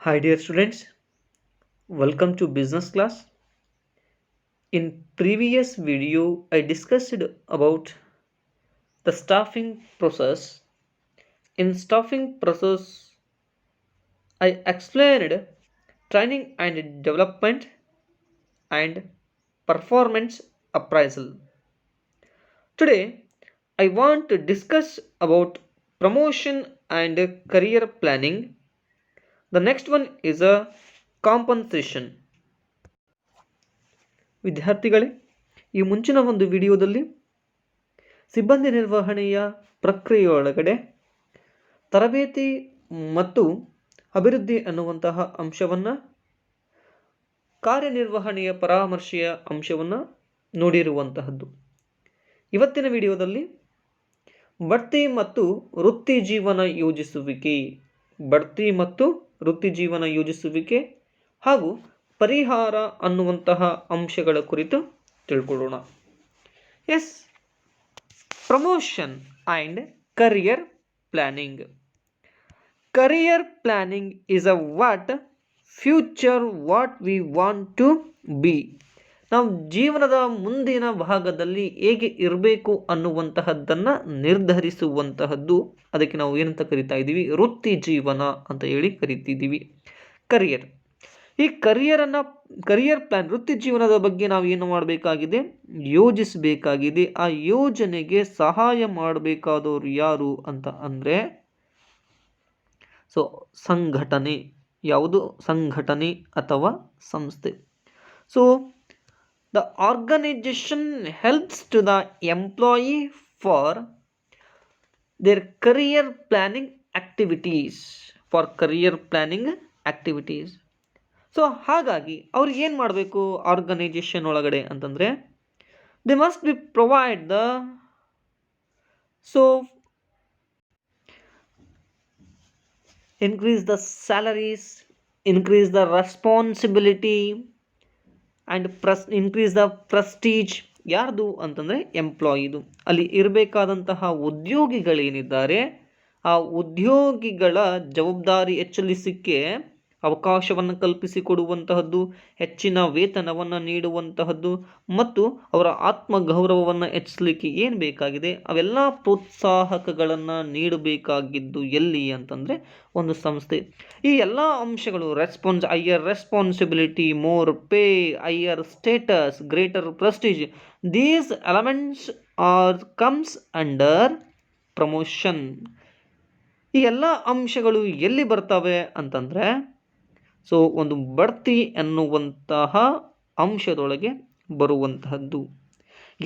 Hi, dear students. Welcome to business class. In previous video, I discussed about the staffing process. In staffing process, I explained training and development and performance appraisal. Today, I want to discuss about promotion and career planning. The next one is a compensation. ವಿದ್ಯಾರ್ಥಿಗಳೇ, ಈ ಮುಂಚಿನ ಒಂದು ವಿಡಿಯೋದಲ್ಲಿ ಸಿಬ್ಬಂದಿ ನಿರ್ವಹಣೆಯ ಪ್ರಕ್ರಿಯೆಯೊಳಗಡೆ ತರಬೇತಿ ಮತ್ತು ಅಭಿವೃದ್ಧಿ ಅನ್ನುವಂತಹ ಅಂಶವನ್ನು, ಕಾರ್ಯನಿರ್ವಹಣೆಯ ಪರಾಮರ್ಶೆಯ ಅಂಶವನ್ನು ನೋಡಿರುವಂತಹದ್ದು. ಇವತ್ತಿನ ವಿಡಿಯೋದಲ್ಲಿ ಬಡ್ತಿ ಮತ್ತು ವೃತ್ತಿ ಜೀವನ ಯೋಜಿಸುವಿಕೆ, ಬಡ್ತಿ ಮತ್ತು ವೃತ್ತಿ ಜೀವನ ಯೋಜಿಸುವಿಕೆ ಹಾಗೂ ಪರಿಹಾರ ಅನ್ನುವಂತಹ ಅಂಶಗಳ ಕುರಿತು ತಿಳ್ಕೊಳ್ಳೋಣ. Yes, promotion and career planning. Career planning is a future what we want to be. ನಾವು ಜೀವನದ ಮುಂದಿನ ಭಾಗದಲ್ಲಿ ಹೇಗೆ ಇರಬೇಕು ಅನ್ನುವಂತಹದ್ದನ್ನು ನಿರ್ಧರಿಸುವಂತಹದ್ದು. ಅದಕ್ಕೆ ನಾವು ಏನಂತ ಕರಿತಾ ಇದ್ದೀವಿ? ವೃತ್ತಿ ಜೀವನ ಅಂತ ಹೇಳಿ ಕರಿತಿದ್ದೀವಿ. ಕರಿಯರ್, ಈ ಕರಿಯರ್ ಪ್ಲಾನ್, ವೃತ್ತಿ ಜೀವನದ ಬಗ್ಗೆ ನಾವು ಏನು ಮಾಡಬೇಕಾಗಿದೆ? ಯೋಜಿಸಬೇಕಾಗಿದೆ. ಆ ಯೋಜನೆಗೆ ಸಹಾಯ ಮಾಡಬೇಕಾದವರು ಯಾರು ಅಂತ ಅಂದರೆ ಸಂಘಟನೆ. ಯಾವುದು? ಸಂಘಟನೆ ಅಥವಾ ಸಂಸ್ಥೆ. So the organization helps to the employee for their career planning activities. So ಹಾಗಾಗಿ ಅವ್ರಿಗೆ ಏನು ಮಾಡಬೇಕು ಆರ್ಗನೈಜೇಷನ್ ಒಳಗಡೆ ಅಂತಂದರೆ, they must be provide the increase the salaries, increase the responsibility and increase the prestige. ಯಾರ್ದು ಅಂತಂದರೆ ಎಂಪ್ಲಾಯಿದು. ಅಲ್ಲಿ ಇರಬೇಕಾದಂತಹ ಉದ್ಯೋಗಿಗಳೇನಿದ್ದಾರೆ, ಆ ಉದ್ಯೋಗಿಗಳ ಜವಾಬ್ದಾರಿ ಹೆಚ್ಚಲಿಸಲಿಕ್ಕೆ ಅವಕಾಶವನ್ನು ಕಲ್ಪಿಸಿಕೊಡುವಂತಹದ್ದು, ಹೆಚ್ಚಿನ ವೇತನವನ್ನು ನೀಡುವಂತಹದ್ದು ಮತ್ತು ಅವರ ಆತ್ಮಗೌರವವನ್ನು ಹೆಚ್ಚಿಸಲಿಕ್ಕೆ ಏನು ಬೇಕಾಗಿದೆ ಅವೆಲ್ಲ ಪ್ರೋತ್ಸಾಹಕಗಳನ್ನು ನೀಡಬೇಕಾಗಿದ್ದು ಎಲ್ಲಿ ಅಂತಂದರೆ ಒಂದು ಸಂಸ್ಥೆ. ಈ ಎಲ್ಲ ಅಂಶಗಳು higher responsibility, more pay, higher status, greater Prestige, these elements comes under promotion. ಈ ಎಲ್ಲ ಅಂಶಗಳು ಎಲ್ಲಿ ಬರ್ತವೆ ಅಂತಂದರೆ ಒಂದು ಬಡ್ತಿ ಎನ್ನುವಂತಹ ಅಂಶದೊಳಗೆ ಬರುವಂತಹದ್ದು.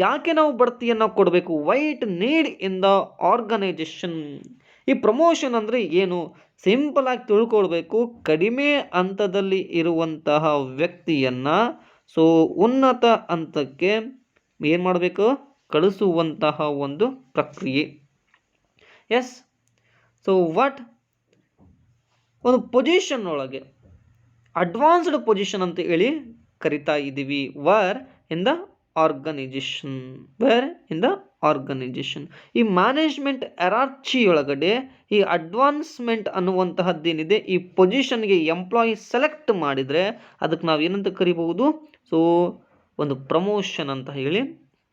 ಯಾಕೆ ನಾವು ಬಡ್ತಿಯನ್ನು ಕೊಡಬೇಕು? What need in the organization. ಈ ಪ್ರಮೋಷನ್ ಅಂದರೆ ಏನು? ಸಿಂಪಲ್ ಆಗಿ ತಿಳ್ಕೊಳ್ಬೇಕು. ಕಡಿಮೆ ಹಂತದಲ್ಲಿ ಇರುವಂತಹ ವ್ಯಕ್ತಿಯನ್ನು ಉನ್ನತ ಹಂತಕ್ಕೆ ಏನು ಮಾಡಬೇಕು? ಕಳಿಸುವಂತಹ ಒಂದು ಪ್ರಕ್ರಿಯೆ. ಎಸ್, ಒಂದು ಪೊಸಿಷನ್ ಒಳಗೆ ಅಡ್ವಾನ್ಸ್ಡ್ ಪೊಸಿಷನ್ ಅಂತ ಹೇಳಿ ಕರಿತಾ ಇದ್ದೀವಿ. Where in the organization. ಈ ಮ್ಯಾನೇಜ್ಮೆಂಟ್ ಎರರ್ಚಿ ಒಳಗಡೆ ಈ ಅಡ್ವಾನ್ಸ್ಮೆಂಟ್ ಅನ್ನುವಂತಹದ್ದೇನಿದೆ, ಈ ಪೊಸಿಷನ್ಗೆ ಎಂಪ್ಲಾಯಿ ಸೆಲೆಕ್ಟ್ ಮಾಡಿದರೆ ಅದಕ್ಕೆ ನಾವು ಏನಂತ ಕರಿಬಹುದು? ಒಂದು ಪ್ರಮೋಷನ್ ಅಂತ ಹೇಳಿ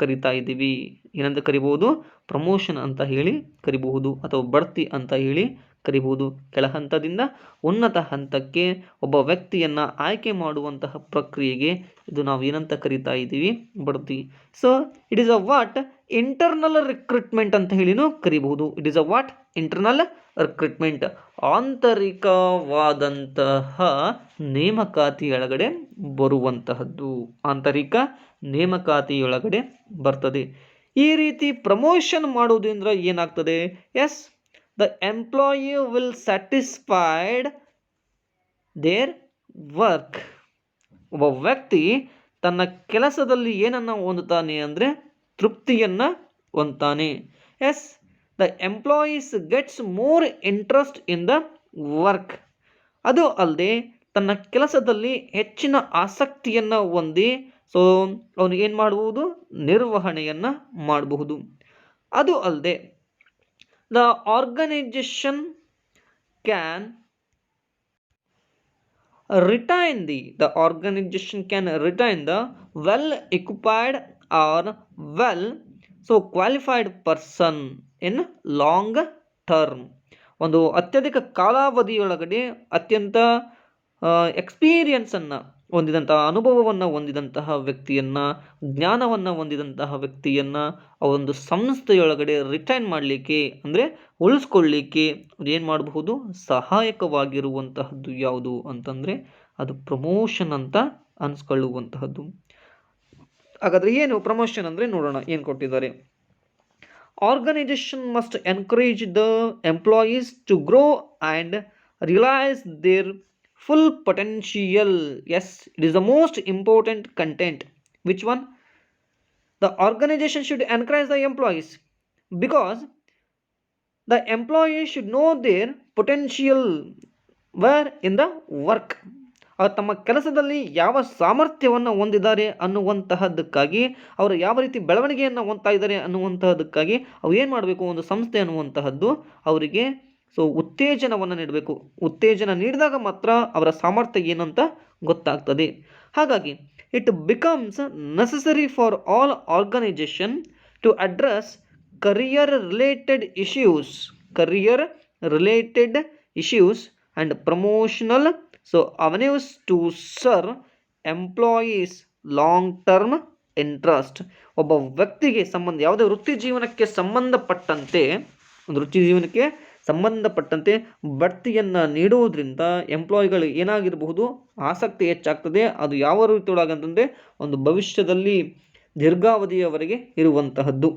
ಕರಿತಾ ಇದ್ದೀವಿ. ಏನಂತ ಕರಿಬಹುದು? ಪ್ರಮೋಷನ್ ಅಂತ ಹೇಳಿ ಕರಿಬಹುದು, ಅಥವಾ ಬಡ್ತಿ ಅಂತ ಹೇಳಿ ಕರಿಬಹುದು. ಕೆಳ ಹಂತದಿಂದ ಉನ್ನತ ಹಂತಕ್ಕೆ ಒಬ್ಬ ವ್ಯಕ್ತಿಯನ್ನು ಆಯ್ಕೆ ಮಾಡುವಂತಹ ಪ್ರಕ್ರಿಯೆಗೆ ಇದು ನಾವು ಏನಂತ ಕರಿತಾ ಇದ್ದೀವಿ? ಬಡ್ತಿ. ಇಟ್ ಈಸ್ ಇಂಟರ್ನಲ್ ರಿಕ್ರೂಟ್ಮೆಂಟ್ ಅಂತ ಹೇಳಿನೂ ಕರಿಬಹುದು. It is internal recruitment. ಆಂತರಿಕವಾದಂತಹ ನೇಮಕಾತಿಯೊಳಗಡೆ ಬರುವಂತಹದ್ದು. ಆಂತರಿಕ ನೇಮಕಾತಿಯೊಳಗಡೆ ಬರ್ತದೆ. ಈ ರೀತಿ ಪ್ರಮೋಷನ್ ಮಾಡೋದ್ರಿಂದ ಏನಾಗ್ತದೆ? Yes, the employee will satisfied their work. ಒಬ್ಬ ವ್ಯಕ್ತಿ ತನ್ನ ಕೆಲಸದಲ್ಲಿ ಏನನ್ನು ಹೊಂದುತ್ತಾನೆ ಅಂದರೆ ತೃಪ್ತಿಯನ್ನು ಹೊಂದುತ್ತಾನೆ. Yes, the employees gets more interest in the work. ಅದು ಅಲ್ಲದೆ ತನ್ನ ಕೆಲಸದಲ್ಲಿ ಹೆಚ್ಚಿನ ಆಸಕ್ತಿಯನ್ನು ಹೊಂದಿ ಅವನು ಏನು ಮಾಡಬಹುದು? ನಿರ್ವಹಣೆಯನ್ನು ಮಾಡಬಹುದು. ಅದು ಅಲ್ಲದೆ the organization can the organization can retain the well equipped or well qualified person in long term. ಒಂದು ಅತ್ಯಧಿಕ ಕಾಲಾವಧಿಯೊಳಗಡೆ ಅತ್ಯಂತ ಎಕ್ಸ್ಪೀರಿಯನ್ಸನ್ನು ಹೊಂದಿದಂತಹ ಅನುಭವವನ್ನು ಹೊಂದಿದಂತಹ ವ್ಯಕ್ತಿಯನ್ನು, ಜ್ಞಾನವನ್ನು ಹೊಂದಿದಂತಹ ವ್ಯಕ್ತಿಯನ್ನು ಆ ಒಂದು ಸಂಸ್ಥೆಯೊಳಗಡೆ ರಿಟೈನ್ ಮಾಡಲಿಕ್ಕೆ ಅಂದರೆ ಉಳಿಸ್ಕೊಳ್ಳಿಕ್ಕೆ ಏನು ಮಾಡಬಹುದು, ಸಹಾಯಕವಾಗಿರುವಂತಹದ್ದು ಯಾವುದು ಅಂತಂದರೆ ಅದು ಪ್ರಮೋಷನ್ ಅಂತ ಅನ್ಸ್ಕೊಳ್ಳುವಂತಹದ್ದು. ಹಾಗಾದರೆ ಏನು ಪ್ರಮೋಷನ್ ಅಂದರೆ ನೋಡೋಣ ಏನು ಕೊಟ್ಟಿದ್ದಾರೆ. Organization must encourage the employees to grow and realize their full potential. Yes, it is the most important content. Which one? The organization should encourage the employees because the employees should know their potential where in the work. ತಮ್ಮ ಕೆಲಸದಲ್ಲಿ ಯಾವ ಸಾಮರ್ಥ್ಯವನ್ನು ಹೊಂದಿದ್ದಾರೆ ಅನ್ನುವಂತಹದ್ದಕ್ಕಾಗಿ, ಅವರು ಯಾವ ರೀತಿ ಬೆಳವಣಿಗೆಯನ್ನು ಹೊಂದ್ತಾ ಇದ್ದಾರೆ ಅನ್ನುವಂತಹದ್ದಕ್ಕಾಗಿ ಅವು ಏನು ಮಾಡಬೇಕು, ಒಂದು ಸಂಸ್ಥೆ ಅನ್ನುವಂತಹದ್ದು ಅವರಿಗೆ ಉತ್ತೇಜನವನ್ನು ನೀಡಬೇಕು. ಉತ್ತೇಜನ ನೀಡಿದಾಗ ಮಾತ್ರ ಅವರ ಸಾಮರ್ಥ್ಯ ಏನಂತ ಗೊತ್ತಾಗ್ತದೆ. ಹಾಗಾಗಿ it becomes necessary for all organization to address career related issues and promotional avenues to serve employees long term interest. ಒಬ್ಬ ವ್ಯಕ್ತಿಗೆ ಯಾವುದೇ ವೃತ್ತಿ ಜೀವನಕ್ಕೆ ಸಂಬಂಧಪಟ್ಟಂತೆ ಬಡ್ತಿಯನ್ನು ನೀಡುವುದರಿಂದ ಎಂಪ್ಲಾಯಿಗಳು ಏನಾಗಿರಬಹುದು, ಆಸಕ್ತಿ ಹೆಚ್ಚಾಗ್ತದೆ. ಅದು ಯಾವ ರೀತಿಯೊಳಗಂತಂದರೆ ಒಂದು ಭವಿಷ್ಯದಲ್ಲಿ ದೀರ್ಘಾವಧಿಯವರೆಗೆ ಇರುವಂತಹದ್ದು.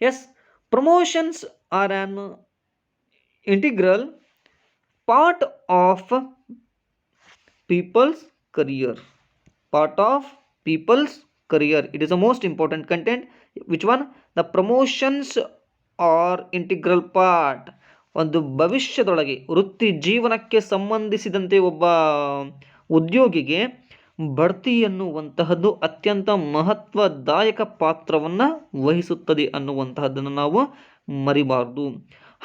Yes, promotions are an integral part of people's career. It is the most important content. Which one? The promotions are integral part. ಒಂದು ಭವಿಷ್ಯದೊಳಗೆ ವೃತ್ತಿ ಜೀವನಕ್ಕೆ ಸಂಬಂಧಿಸಿದಂತೆ ಒಬ್ಬ ಉದ್ಯೋಗಿಗೆ ಬಡ್ತಿ ಎನ್ನುವಂತಹದ್ದು ಅತ್ಯಂತ ಮಹತ್ವದಾಯಕ ಪಾತ್ರವನ್ನು ವಹಿಸುತ್ತದೆ ಅನ್ನುವಂತಹದ್ದನ್ನು ನಾವು ಮರಿಬಾರ್ದು.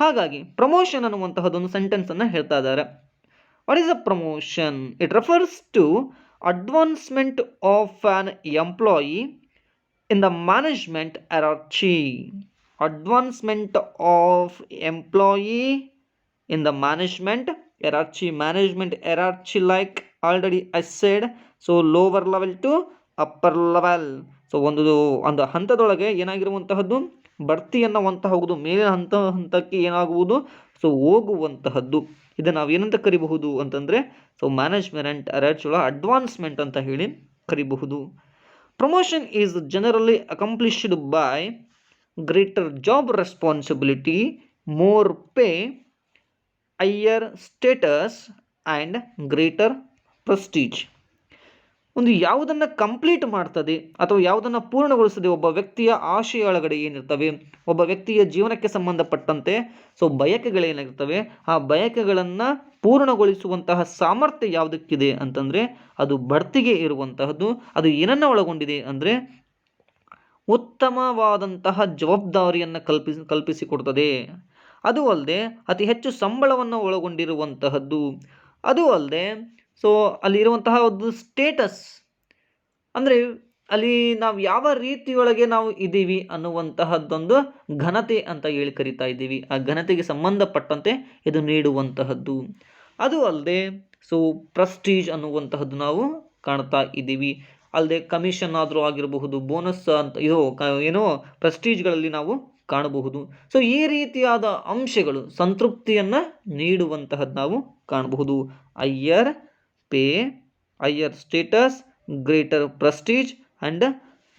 ಹಾಗಾಗಿ ಪ್ರಮೋಷನ್ ಅನ್ನುವಂತಹದ್ದೊಂದು ಸೆಂಟೆನ್ಸನ್ನು ಹೇಳ್ತಾ ಇದ್ದಾರೆ. What is a promotion? It refers to advancement of an employee in the management hierarchy. Advancement of employee in the management hierarchy like already I said, lower level to upper level. ಒಂದು ಹಂತದೊಳಗೆ ಏನಾಗಿರುವಂತಹದ್ದು, ಬಡ್ತಿಯನ್ನು ಹೋಗುವುದು, ಮೇಲಿನ ಹಂತಕ್ಕೆ ಏನಾಗುವುದು, ಹೋಗುವಂತಹದ್ದು. ಇದನ್ನು ನಾವು ಏನಂತ ಕರಿಬಹುದು ಅಂತಂದರೆ management hierarchy advancement ಅಂತ ಹೇಳಿ ಕರಿಬಹುದು. Promotion is generally accomplished by greater job responsibility, more pay, higher status and greater Prestige. ಒಂದು ಯಾವುದನ್ನು ಕಂಪ್ಲೀಟ್ ಮಾಡ್ತದೆ ಅಥವಾ ಯಾವುದನ್ನು ಪೂರ್ಣಗೊಳಿಸ್ತದೆ, ಒಬ್ಬ ವ್ಯಕ್ತಿಯ ಆಶಯ ಒಳಗಡೆ ಏನಿರ್ತವೆ, ಒಬ್ಬ ವ್ಯಕ್ತಿಯ ಜೀವನಕ್ಕೆ ಸಂಬಂಧಪಟ್ಟಂತೆ ಬಯಕೆಗಳೇನಾಗಿರ್ತವೆ, ಆ ಬಯಕೆಗಳನ್ನು ಪೂರ್ಣಗೊಳಿಸುವಂತಹ ಸಾಮರ್ಥ್ಯ ಯಾವುದಕ್ಕಿದೆ ಅಂತಂದರೆ ಅದು ಬಡ್ತಿಗೆ ಇರುವಂತಹದ್ದು. ಅದು ಏನನ್ನು ಒಳಗೊಂಡಿದೆ ಅಂದರೆ ಉತ್ತಮವಾದಂತಹ ಜವಾಬ್ದಾರಿಯನ್ನು ಕಲ್ಪಿಸಿಕೊಡ್ತದೆ. ಅದು ಅಲ್ಲದೆ ಅತಿ ಹೆಚ್ಚು ಸಂಬಳವನ್ನು ಒಳಗೊಂಡಿರುವಂತಹದ್ದು. ಅದು ಅಲ್ಲದೆ ಅಲ್ಲಿರುವಂತಹ ಒಂದು ಸ್ಟೇಟಸ್ ಅಂದರೆ ಅಲ್ಲಿ ನಾವು ಯಾವ ರೀತಿಯೊಳಗೆ ನಾವು ಇದ್ದೀವಿ ಅನ್ನುವಂತಹದ್ದೊಂದು ಘನತೆ ಅಂತ ಹೇಳಿ ಕರಿತಾ ಇದ್ದೀವಿ. ಆ ಘನತೆಗೆ ಸಂಬಂಧಪಟ್ಟಂತೆ ಇದು ನೀಡುವಂತಹದ್ದು. ಅದು ಅಲ್ಲದೆ ಪ್ರೆಸ್ಟೀಜ್ ಅನ್ನುವಂತಹದ್ದು ನಾವು ಕಾಣ್ತಾ ಇದ್ದೀವಿ. ಅಲ್ಲದೆ ಕಮಿಷನ್ ಆದರೂ ಆಗಿರಬಹುದು, ಬೋನಸ್ ಅಂತ ಏನೋ ಪ್ರೆಸ್ಟೀಜ್ಗಳಲ್ಲಿ ನಾವು ಕಾಣಬಹುದು. ಈ ರೀತಿಯಾದ ಅಂಶಗಳು ಸಂತೃಪ್ತಿಯನ್ನು ನೀಡುವಂತಹದ್ದು ನಾವು ಕಾಣಬಹುದು. Higher pay, higher status, greater Prestige and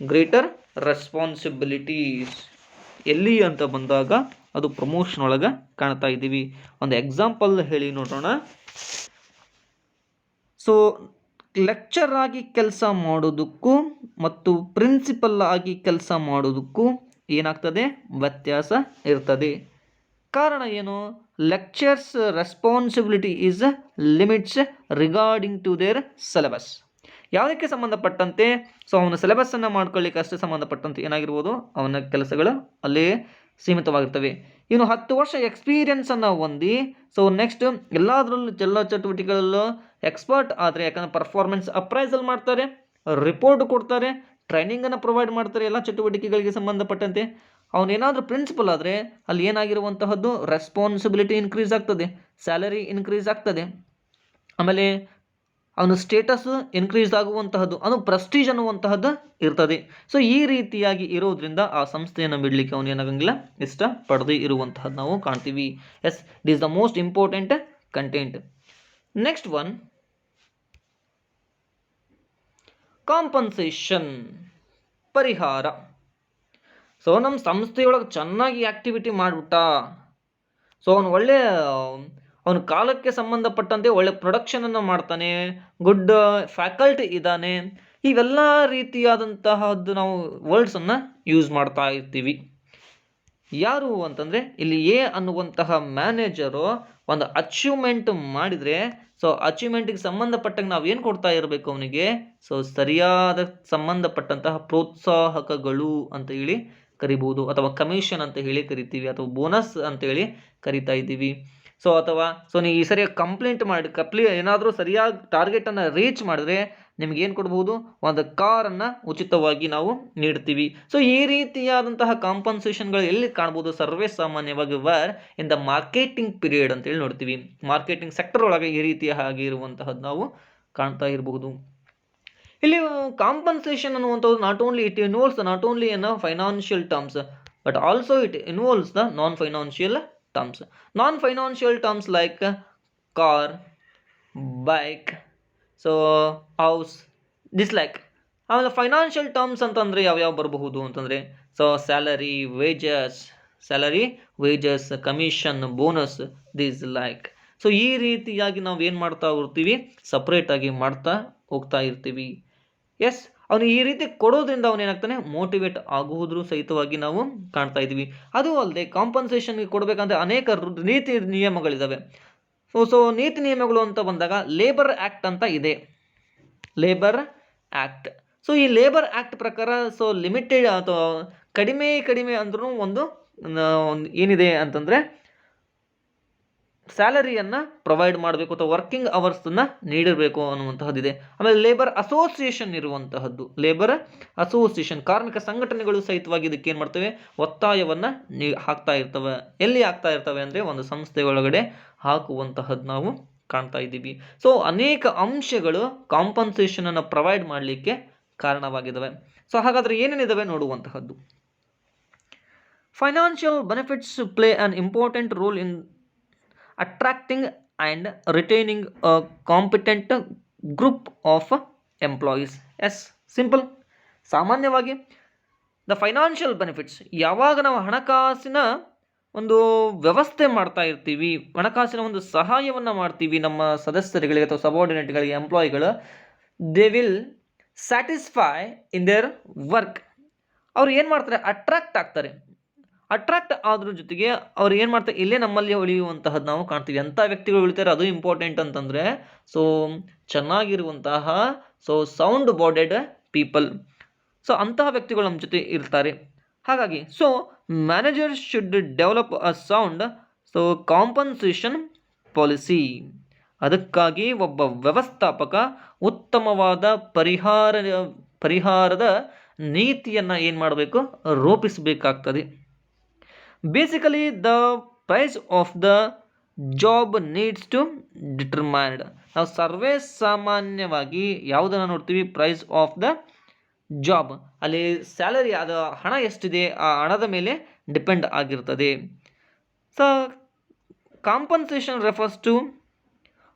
greater responsibilities. ಎಲ್ಲಿ ಅಂತ ಬಂದಾಗ ಅದು ಪ್ರಮೋಷನ್ ಒಳಗೆ ಕಾಣ್ತಾ ಇದ್ದೀವಿ. ಒಂದು ಎಕ್ಸಾಂಪಲ್ ಹೇಳಿ ನೋಡೋಣ. ಲೆಕ್ಚರ್ ಆಗಿ ಕೆಲಸ ಮಾಡೋದಕ್ಕೂ ಮತ್ತು ಪ್ರಿನ್ಸಿಪಲ್ ಆಗಿ ಕೆಲಸ ಮಾಡೋದಕ್ಕೂ ಏನಾಗ್ತದೆ, ವ್ಯತ್ಯಾಸ ಇರ್ತದೆ. ಕಾರಣ ಏನು? Lecturers responsibility is limits regarding to their syllabus. ಯಾವುದಕ್ಕೆ ಸಂಬಂಧಪಟ್ಟಂತೆ ಅವನ ಸಿಲೆಬಸ್ಸನ್ನು ಮಾಡ್ಕೊಳ್ಳಿಕ್ಕೆ ಅಷ್ಟೇ ಸಂಬಂಧಪಟ್ಟಂತೆ ಏನಾಗಿರ್ಬೋದು, ಅವನ ಕೆಲಸಗಳು ಅಲ್ಲೇ ಸೀಮಿತವಾಗಿರ್ತವೆ. ಇನ್ನು 10 ವರ್ಷ ಎಕ್ಸ್ಪೀರಿಯನ್ಸನ್ನು ಹೊಂದಿ ಸೊ ನೆಕ್ಸ್ಟ್ ಎಲ್ಲದರಲ್ಲೂ ಎಲ್ಲ ಚಟುವಟಿಕೆಗಳಲ್ಲೂ ಎಕ್ಸ್ಪರ್ಟ್ ಆದರೆ, ಯಾಕಂದರೆ ಪರ್ಫಾರ್ಮೆನ್ಸ್ ಅಪ್ರೈಸಲ್ ಮಾಡ್ತಾರೆ, ರಿಪೋರ್ಟ್ ಕೊಡ್ತಾರೆ, ಟ್ರೈನಿಂಗನ್ನು ಪ್ರೊವೈಡ್ ಮಾಡ್ತಾರೆ ಎಲ್ಲ ಚಟುವಟಿಕೆಗಳಿಗೆ ಸಂಬಂಧಪಟ್ಟಂತೆ. ಅವನೇನಾದರೂ ಪ್ರಿನ್ಸಿಪಲ್ ಆದರೆ ಅಲ್ಲಿ ಏನಾಗಿರುವಂತಹದ್ದು ರೆಸ್ಪಾನ್ಸಿಬಿಲಿಟಿ ಇನ್ಕ್ರೀಸ್ ಆಗ್ತದೆ, ಸ್ಯಾಲರಿ ಇನ್ಕ್ರೀಸ್ ಆಗ್ತದೆ, ಆಮೇಲೆ ಅವನ ಸ್ಟೇಟಸ್ ಇನ್ಕ್ರೀಸ್ ಆಗುವಂತಹದ್ದು, ಅದು ಪ್ರೆಸ್ಟೀಜ್ ಅನ್ನುವಂತಹದ್ದು ಇರ್ತದೆ. ಸೊ ಈ ರೀತಿಯಾಗಿ ಇರೋದ್ರಿಂದ ಆ ಸಂಸ್ಥೆಯನ್ನು ಬಿಡಲಿಕ್ಕೆ ಅವನು ಏನಾಗಂಗಿಲ್ಲ, ಇಷ್ಟಪಡದೇ ಇರುವಂತಹದ್ದು ನಾವು ಕಾಣ್ತೀವಿ. Yes, it is the most important content. Next one, compensation, ಪರಿಹಾರ. ಸೊ ನಮ್ಮ ಸಂಸ್ಥೆಯೊಳಗೆ ಚೆನ್ನಾಗಿ ಆ್ಯಕ್ಟಿವಿಟಿ ಮಾಡಿಬಿಟ್ಟ, ಸೊ ಅವನು ಕಾಲಕ್ಕೆ ಸಂಬಂಧಪಟ್ಟಂತೆ ಒಳ್ಳೆ ಪ್ರೊಡಕ್ಷನನ್ನು ಮಾಡ್ತಾನೆ, ಗುಡ್ ಫ್ಯಾಕಲ್ಟಿ ಇದ್ದಾನೆ, ಇವೆಲ್ಲ ರೀತಿಯಾದಂತಹದ್ದು ನಾವು ವರ್ಡ್ಸನ್ನು ಯೂಸ್ ಮಾಡ್ತಾ ಇರ್ತೀವಿ. ಯಾರು ಅಂತಂದರೆ ಇಲ್ಲಿ ಎ ಅನ್ನುವಂತಹ ಮ್ಯಾನೇಜರು ಒಂದು ಅಚೀವ್ಮೆಂಟ್ ಮಾಡಿದರೆ, ಸೊ ಅಚೀವ್ಮೆಂಟಿಗೆ ಸಂಬಂಧಪಟ್ಟಂಗೆ ನಾವು ಏನು ಕೊಡ್ತಾ ಇರಬೇಕು ಅವನಿಗೆ, ಸೊ ಸರಿಯಾದ ಸಂಬಂಧಪಟ್ಟಂತಹ ಪ್ರೋತ್ಸಾಹಕಗಳು ಅಂತ ಹೇಳಿ ಕರಿಬೋದು, ಅಥವಾ ಕಮಿಷನ್ ಅಂತ ಹೇಳಿ ಕರಿತೀವಿ, ಅಥವಾ ಬೋನಸ್ ಅಂತ ಹೇಳಿ ಕರಿತಾ ಇದ್ದೀವಿ. ಸೊ ಅಥವಾ ನೀವು ಈ ಸರಿಯಾಗಿ ಕಂಪ್ಲೇಂಟ್ ಮಾಡಿ ಏನಾದರೂ ಸರಿಯಾಗಿ ಟಾರ್ಗೆಟನ್ನು ರೀಚ್ ಮಾಡಿದ್ರೆ ನಿಮ್ಗೆ ಏನು ಕೊಡ್ಬೋದು, ಒಂದು ಕಾರನ್ನು ಉಚಿತವಾಗಿ ನಾವು ನೀಡ್ತೀವಿ. ಸೊ ಈ ರೀತಿಯಾದಂತಹ ಕಾಂಪನ್ಸೇಷನ್ಗಳು ಎಲ್ಲಿ ಕಾಣ್ಬೋದು, ಸರ್ವೇ ಸಾಮಾನ್ಯವಾಗಿ were in the marketing period ಅಂತೇಳಿ ನೋಡ್ತೀವಿ. ಮಾರ್ಕೆಟಿಂಗ್ ಸೆಕ್ಟರ್ ಒಳಗೆ ಈ ರೀತಿಯಾಗಿ ಇರುವಂತಹದ್ದು ನಾವು ಕಾಣ್ತಾ ಇರಬಹುದು. ಇಲ್ಲಿ ಕಾಂಪನ್ಸೇಷನ್ ಅನ್ನುವಂಥದ್ದು not only in financial terms, but also it involves the non financial terms. Non-financial terms like car, bike, so house, dislike. ಆಮೇಲೆ ಫೈನಾನ್ಷಿಯಲ್ ಟರ್ಮ್ಸ್ ಅಂತಂದರೆ ಯಾವ್ಯಾವ ಬರಬಹುದು ಅಂತಂದರೆ, so salary, wages, commission, bonus, this like. So ಈ ರೀತಿಯಾಗಿ ನಾವು ಏನು ಮಾಡ್ತಾ ಹೋಗ್ತೀವಿ, ಸಪ್ರೇಟಾಗಿ ಮಾಡ್ತಾ ಹೋಗ್ತಾ ಇರ್ತೀವಿ. ಎಸ್, ಅವನು ಈ ರೀತಿ ಕೊಡೋದ್ರಿಂದ ಅವನು ಏನಾಗ್ತಾನೆ, ಮೋಟಿವೇಟ್ ಆಗುವುದ್ರ ಸಹಿತವಾಗಿ ನಾವು ಕಾಣ್ತಾ ಇದ್ದೀವಿ. ಅದು ಅಲ್ಲದೆ ಕಾಂಪನ್ಸೇಷನ್ಗೆ ಕೊಡಬೇಕಂದ್ರೆ ಅನೇಕ ನೀತಿ ನಿಯಮಗಳಿದ್ದಾವೆ. ಸೊ ನೀತಿ ನಿಯಮಗಳು ಅಂತ ಬಂದಾಗ ಲೇಬರ್ ಆ್ಯಕ್ಟ್ ಅಂತ ಇದೆ, ಲೇಬರ್ ಆ್ಯಕ್ಟ್. ಸೊ ಈ ಲೇಬರ್ ಆ್ಯಕ್ಟ್ ಪ್ರಕಾರ ಸೊ ಲಿಮಿಟೆಡ್ ಅಥವಾ ಕಡಿಮೆ ಅಂದ್ರೂ ಒಂದು ಏನಿದೆ ಅಂತಂದರೆ ಸ್ಯಾಲರಿಯನ್ನು ಪ್ರೊವೈಡ್ ಮಾಡಬೇಕು ಅಥವಾ ವರ್ಕಿಂಗ್ ಅವರ್ಸನ್ನು ನೀಡಿರಬೇಕು ಅನ್ನುವಂತಹದ್ದಿದೆ. ಆಮೇಲೆ ಲೇಬರ್ ಅಸೋಸಿಯೇಷನ್ ಇರುವಂತಹದ್ದು, ಲೇಬರ್ ಅಸೋಸಿಯೇಷನ್ ಕಾರ್ಮಿಕ ಸಂಘಟನೆಗಳು ಸಹಿತವಾಗಿ ಇದಕ್ಕೆ ಏನು ಮಾಡ್ತವೆ, ಒತ್ತಾಯವನ್ನು ಹಾಕ್ತಾ ಇರ್ತವೆ. ಎಲ್ಲಿ ಹಾಕ್ತಾ ಇರ್ತವೆ ಅಂದರೆ ಒಂದು ಸಂಸ್ಥೆ ಒಳಗಡೆ ಹಾಕುವಂತಹದ್ದು ನಾವು ಕಾಣ್ತಾ ಇದ್ದೀವಿ. ಸೊ ಅನೇಕ ಅಂಶಗಳು ಕಾಂಪನ್ಸೇಷನನ್ನು ಪ್ರೊವೈಡ್ ಮಾಡಲಿಕ್ಕೆ ಕಾರಣವಾಗಿದ್ದಾವೆ. ಸೊ ಹಾಗಾದರೆ ಏನೇನಿದ್ದಾವೆ ನೋಡುವಂತಹದ್ದು. Financial benefits play an important role in attracting and retaining a competent group of employees. Yes, simple. ಸಾಮಾನ್ಯವಾಗಿ ದ ಫೈನಾನ್ಷಿಯಲ್ ಬೆನಿಫಿಟ್ಸ್, ಯಾವಾಗ ನಾವು ಹಣಕಾಸಿನ ಒಂದು ವ್ಯವಸ್ಥೆ ಮಾಡ್ತಾ ಇರ್ತೀವಿ, ಹಣಕಾಸಿನ ಒಂದು ಸಹಾಯವನ್ನು ಮಾಡ್ತೀವಿ ನಮ್ಮ ಸದಸ್ಯರುಗಳಿಗೆ ಅಥವಾ ಸಬಾರ್ಡಿನೇಟ್ಗಳಿಗೆ, ಎಂಪ್ಲಾಯಿಗಳು, they will satisfy in their work. ಅವ್ರು ಏನು ಮಾಡ್ತಾರೆ, ಅಟ್ರಾಕ್ಟ್ ಆದ್ರ ಜೊತೆಗೆ ಅವ್ರು ಏನು ಮಾಡ್ತಾರೆ, ಇಲ್ಲೇ ನಮ್ಮಲ್ಲಿ ಉಳಿಯುವಂತಹದ್ದು ನಾವು ಕಾಣ್ತೀವಿ. ಅಂಥ ವ್ಯಕ್ತಿಗಳು ಉಳಿತಾರೆ, ಅದು ಇಂಪಾರ್ಟೆಂಟ್ ಅಂತಂದರೆ, ಸೊ ಚೆನ್ನಾಗಿರುವಂತಹ ಸೌಂಡ್ ಬಾಡೆಡ್ ಪೀಪಲ್, ಸೊ ಅಂತಹ ವ್ಯಕ್ತಿಗಳು ನಮ್ಮ ಜೊತೆ ಇರ್ತಾರೆ. ಹಾಗಾಗಿ so manager should develop a sound compensation policy. ಅದಕ್ಕಾಗಿ ಒಬ್ಬ ವ್ಯವಸ್ಥಾಪಕ ಉತ್ತಮವಾದ ಪರಿಹಾರದ ನೀತಿಯನ್ನು ಏನು ಮಾಡಬೇಕು, ರೂಪಿಸಬೇಕಾಗ್ತದೆ. Basically the price of the job needs to determined. ನಾವು ಸರ್ವೇ ಸಾಮಾನ್ಯವಾಗಿ ಯಾವುದನ್ನು ನೋಡ್ತೀವಿ, ಪ್ರೈಸ್ ಆಫ್ ದ ಜಾಬ್, ಅಲ್ಲಿ ಸ್ಯಾಲರಿ, ಅದು ಹಣ ಎಷ್ಟಿದೆ ಆ ಹಣದ ಮೇಲೆ ಡಿಪೆಂಡ್ ಆಗಿರ್ತದೆ. So compensation refers to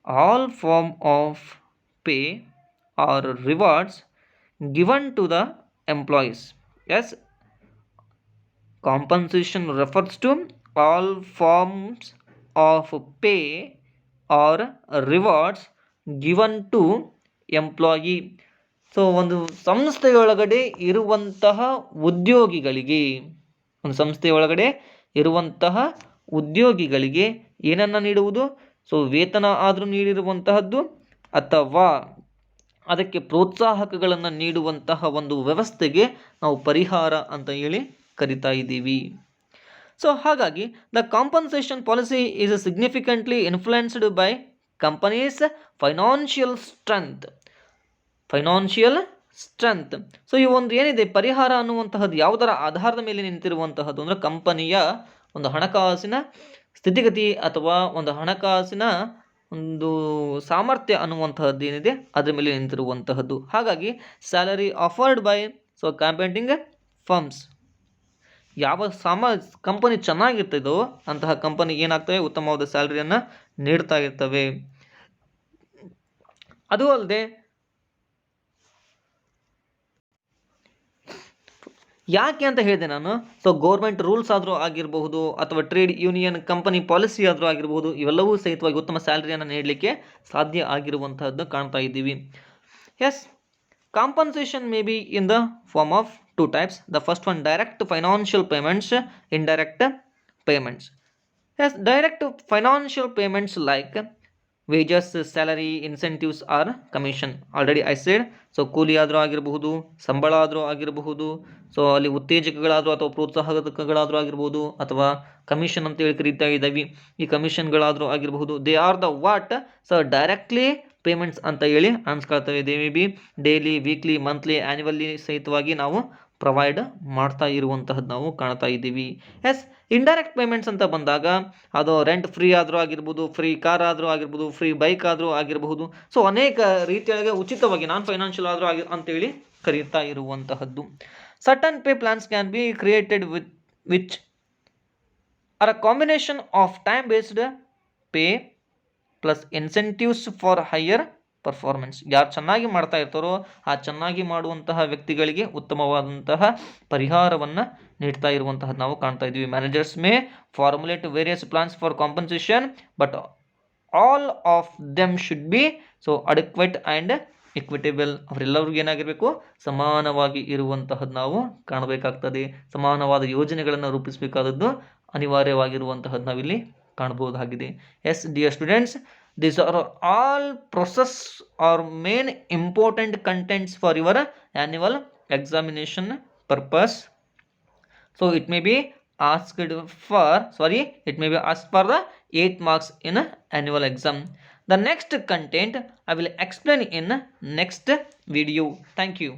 all form of pay R rewards given to the employees. Yes, compensation refers to all forms of pay or rewards given to employee. So ಒಂದು ಸಂಸ್ಥೆಯೊಳಗಡೆ ಇರುವಂತಹ ಉದ್ಯೋಗಿಗಳಿಗೆ ಏನನ್ನು ನೀಡುವುದು, ಸೊ ವೇತನ ಆದರೂ ನೀಡಿರುವಂತಹದ್ದು ಅಥವಾ ಅದಕ್ಕೆ ಪ್ರೋತ್ಸಾಹಕಗಳನ್ನು ನೀಡುವಂತಹ ಒಂದು ವ್ಯವಸ್ಥೆಗೆ ನಾವು ಪರಿಹಾರ ಅಂತ ಹೇಳಿ ಕರಿತಾ ಇದ್ದೀವಿ. ಸೊ ಹಾಗಾಗಿ the compensation policy is significantly influenced by companies financial strength. So ಈ ಒಂದು ಏನಿದೆ ಪರಿಹಾರ ಅನ್ನುವಂತಹದ್ದು ಯಾವುದರ ಆಧಾರದ ಮೇಲೆ ನಿಂತಿರುವಂತಹದ್ದು ಅಂದರೆ ಕಂಪನಿಯ ಒಂದು ಹಣಕಾಸಿನ ಸ್ಥಿತಿಗತಿ ಅಥವಾ ಒಂದು ಹಣಕಾಸಿನ ಒಂದು ಸಾಮರ್ಥ್ಯ ಅನ್ನುವಂತಹದ್ದು ಏನಿದೆ ಅದರ ಮೇಲೆ ನಿಂತಿರುವಂತಹದ್ದು. ಹಾಗಾಗಿ ಸ್ಯಾಲರಿ ಆಫರ್ಡ್ ಬೈ ಕಾಂಪೀಟಿಂಗ್ ಫರ್ಮ್ಸ್, ಯಾವ ಕಂಪನಿ ಚೆನ್ನಾಗಿರ್ತದೋ ಅಂತಹ ಕಂಪನಿ ಏನಾಗ್ತವೆ, ಉತ್ತಮವಾದ ಸ್ಯಾಲರಿಯನ್ನು ನೀಡ್ತಾ ಇರ್ತವೆ. ಅದು ಅಲ್ಲದೆ ಯಾಕೆ ಅಂತ ಹೇಳಿದೆ ನಾನು, ಗೌರ್ಮೆಂಟ್ ರೂಲ್ಸ್ ಆದರೂ ಆಗಿರಬಹುದು ಅಥವಾ ಟ್ರೇಡ್ ಯೂನಿಯನ್ ಕಂಪನಿ ಪಾಲಿಸಿ ಆದರೂ ಆಗಿರಬಹುದು, ಇವೆಲ್ಲವೂ ಸಹಿತವಾಗಿ ಉತ್ತಮ ಸ್ಯಾಲರಿಯನ್ನು ನೀಡಲಿಕ್ಕೆ ಸಾಧ್ಯ ಆಗಿರುವಂತಹದ್ದು ಕಾಣ್ತಾ ಇದ್ದೀವಿ. Yes, compensation may be in the form of two types. The first one, direct financial payments, indirect payments. Yes, direct financial payments like wages, salary, incentives or commission. Already I said, ಕೂಲಿ ಆದರೂ ಆಗಿರಬಹುದು, ಸಂಬಳ ಆದರೂ ಆಗಿರಬಹುದು, ಅಲ್ಲಿ ಉತ್ತೇಜಕಗಳಾದರೂ ಅಥವಾ ಪ್ರೋತ್ಸಾಹಕಗಳಾದರೂ ಆಗಿರಬಹುದು, ಅಥವಾ ಕಮಿಷನ್ ಅಂತ ಹೇಳಿ ಕರೀತಾ ಇದ್ದೀವಿ, ಈ ಕಮಿಷನ್ಗಳಾದರೂ ಆಗಿರಬಹುದು. They are the what directly payments ಅಂತ ಹೇಳಿ ಅನ್ಸ್ಕೊಳ್ತವೆ. They may be daily, weekly, monthly, annually ಸಹಿತವಾಗಿ ನಾವು ಪ್ರೊವೈಡ್ ಮಾಡ್ತಾ ಇರುವಂತಹದ್ದು ನಾವು ಕಾಣ್ತಾ ಇದ್ದೀವಿ. ಎಸ್, ಇಂಡೈರೆಕ್ಟ್ ಪೇಮೆಂಟ್ಸ್ ಅಂತ ಬಂದಾಗ ಅದು ರೆಂಟ್ ಫ್ರೀ ಆದರೂ ಆಗಿರ್ಬೋದು, ಫ್ರೀ ಕಾರ್ ಆದರೂ ಆಗಿರ್ಬೋದು, ಫ್ರೀ ಬೈಕ್ ಆದರೂ ಆಗಿರಬಹುದು. ಅನೇಕ ರೀತಿಯಾಗಿ ಉಚಿತವಾಗಿ ನಾನ್ ಫೈನಾನ್ಷಿಯಲ್ ಆದರೂ ಅಂತೇಳಿ ಕರೀತಾ ಇರುವಂತಹದ್ದು. Certain pay plans can be created which are a combination of time based pay plus incentives for higher performance. ಯಾರು ಚೆನ್ನಾಗಿ ಮಾಡ್ತಾ ಇರ್ತಾರೋ ಆ ಚೆನ್ನಾಗಿ ಮಾಡುವಂತಹ ವ್ಯಕ್ತಿಗಳಿಗೆ ಉತ್ತಮವಾದಂತಹ ಪರಿಹಾರವನ್ನು ನೀಡ್ತಾ ಇರುವಂತಹದ್ದು ನಾವು ಕಾಣ್ತಾ ಇದ್ದೀವಿ. Managers may formulate various plans for compensation, but all of them should be adequate and equitable. ಅವರೆಲ್ಲರಿಗೂ ಏನಾಗಿರಬೇಕು, ಸಮಾನವಾಗಿ ಇರುವಂತಹದ್ದು ನಾವು ಕಾಣಬೇಕಾಗ್ತದೆ. ಸಮಾನವಾದ ಯೋಜನೆಗಳನ್ನು ರೂಪಿಸಬೇಕಾದದ್ದು ಅನಿವಾರ್ಯವಾಗಿರುವಂತಹದ್ದು ನಾವಿಲ್ಲಿ ಕಾಣಬಹುದಾಗಿದೆ. S dear students, these are all process or main important contents for your annual examination purpose. It may be asked for the 8 marks in annual exam. The next content I will explain in next video. Thank you.